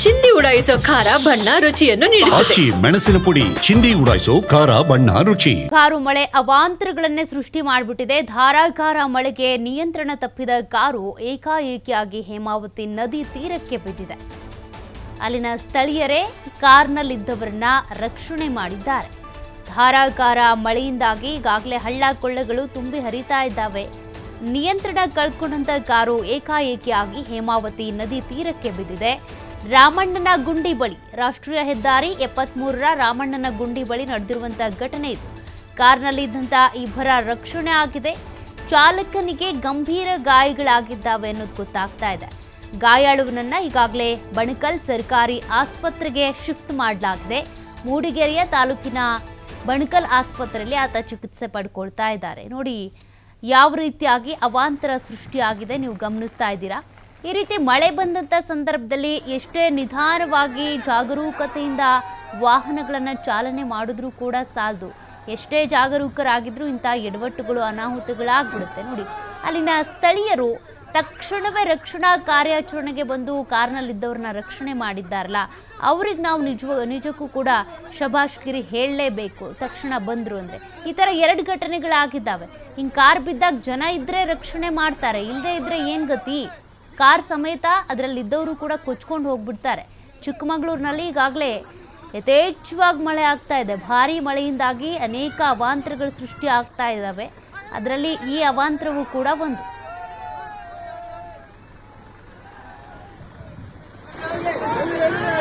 ಚಿಂದಿ ಉಡಾಯಿಸೋ ಖಾರ ಬಣ್ಣ ರುಚಿಯನ್ನು ನೀಡುತ್ತದೆ. ಮೆಣಸಿನ ಪುಡಿ ಚಿಂದಿ ಉಡಾಯಿಸೋ ಖಾರ ಬಣ್ಣ ರುಚಿ. ಕಾರು ಮಳೆ ಅವಾಂತರಗಳನ್ನೇ ಸೃಷ್ಟಿ ಮಾಡಿಬಿಟ್ಟಿದೆ. ಧಾರಾಕಾರ ಮಳೆಗೆ ನಿಯಂತ್ರಣ ತಪ್ಪಿದ ಕಾರು ಏಕಾಏಕಿಯಾಗಿ ಹೇಮಾವತಿ ನದಿ ತೀರಕ್ಕೆ ಬಿದ್ದಿದೆ. ಅಲ್ಲಿನ ಸ್ಥಳೀಯರೇ ಕಾರ್ನಲ್ಲಿದ್ದವರನ್ನ ರಕ್ಷಣೆ ಮಾಡಿದ್ದಾರೆ. ಧಾರಾಕಾರ ಮಳೆಯಿಂದಾಗಿ ಈಗಾಗಲೇ ಹಳ್ಳ ಕೊಳ್ಳಗಳು ತುಂಬಿ ಹರಿತಾ ಇದ್ದಾವೆ. ನಿಯಂತ್ರಣ ಕಳ್ಕೊಂಡಂತ ಕಾರು ಏಕಾಏಕಿಯಾಗಿ ಹೇಮಾವತಿ ನದಿ ತೀರಕ್ಕೆ ಬಿದ್ದಿದೆ. ರಾಮಣ್ಣನ ಗುಂಡಿ ಬಳಿ, ರಾಷ್ಟ್ರೀಯ ಹೆದ್ದಾರಿ 73ರ ರಾಮಣ್ಣನ ಗುಂಡಿ ಬಳಿ ನಡೆದಿರುವಂತಹ ಘಟನೆ ಇದು. ಕಾರ್ನಲ್ಲಿದ್ದಂಥ ಇಬ್ಬರ ರಕ್ಷಣೆ ಆಗಿದೆ. ಚಾಲಕನಿಗೆ ಗಂಭೀರ ಗಾಯಗಳಾಗಿದ್ದಾವೆ ಅನ್ನೋದು ಗೊತ್ತಾಗ್ತಾ ಇದೆ. ಗಾಯಾಳುವನನ್ನ ಈಗಾಗಲೇ ಬಣಕಲ್ ಸರ್ಕಾರಿ ಆಸ್ಪತ್ರೆಗೆ ಶಿಫ್ಟ್ ಮಾಡಲಾಗಿದೆ. ಮೂಡಿಗೆರೆಯ ತಾಲೂಕಿನ ಬಣಕಲ್ ಆಸ್ಪತ್ರೆಯಲ್ಲಿ ಆತ ಚಿಕಿತ್ಸೆ ಪಡ್ಕೊಳ್ತಾ ಇದ್ದಾರೆ. ನೋಡಿ ಯಾವ ರೀತಿಯಾಗಿ ಅವಾಂತರ ಸೃಷ್ಟಿಯಾಗಿದೆ, ನೀವು ಗಮನಿಸ್ತಾ ಇದ್ದೀರಾ. ಈ ರೀತಿ ಮಳೆ ಬಂದಂಥ ಸಂದರ್ಭದಲ್ಲಿ ಎಷ್ಟೇ ನಿಧಾನವಾಗಿ ಜಾಗರೂಕತೆಯಿಂದ ವಾಹನಗಳನ್ನು ಚಾಲನೆ ಮಾಡಿದ್ರೂ ಕೂಡ ಸಾಲದು. ಎಷ್ಟೇ ಜಾಗರೂಕರಾಗಿದ್ರೂ ಇಂಥ ಎಡವಟ್ಟುಗಳು ಅನಾಹುತಗಳಾಗ್ಬಿಡುತ್ತೆ. ನೋಡಿ ಅಲ್ಲಿನ ಸ್ಥಳೀಯರು ತಕ್ಷಣವೇ ರಕ್ಷಣಾ ಕಾರ್ಯಾಚರಣೆಗೆ ಬಂದು ಕಾರ್ನಲ್ಲಿದ್ದವ್ರನ್ನ ರಕ್ಷಣೆ ಮಾಡಿದ್ದಾರಲ್ಲ, ಅವ್ರಿಗೆ ನಾವು ನಿಜಕ್ಕೂ ಕೂಡ ಶಭಾಷ್ಗಿರಿ ಹೇಳಲೇಬೇಕು. ತಕ್ಷಣ ಬಂದರು ಅಂದರೆ ಈ ಥರ 2 ಘಟನೆಗಳಾಗಿದ್ದಾವೆ. ಹಿಂಗೆ ಕಾರ್ ಬಿದ್ದಾಗ ಜನ ಇದ್ದರೆ ರಕ್ಷಣೆ ಮಾಡ್ತಾರೆ, ಇಲ್ಲದೇ ಇದ್ದರೆ ಏನು ಗತಿ? ಕಾರ್ ಸಮೇತ ಅದರಲ್ಲಿದ್ದವರು ಕೂಡ ಕೊಚ್ಕೊಂಡು ಹೋಗ್ಬಿಡ್ತಾರೆ. ಚಿಕ್ಕಮಗಳೂರಿನಲ್ಲಿ ಈಗಾಗಲೇ ಯಥೇಚ್ಛವಾಗಿ ಮಳೆ ಆಗ್ತಾ ಇದೆ. ಭಾರೀ ಮಳೆಯಿಂದಾಗಿ ಅನೇಕ ಅವಾಂತರಗಳು ಸೃಷ್ಟಿ ಆಗ್ತಾ ಇದ್ದಾವೆ. ಅದರಲ್ಲಿ ಈ ಅವಾಂತರವೂ ಕೂಡ ಒಂದು.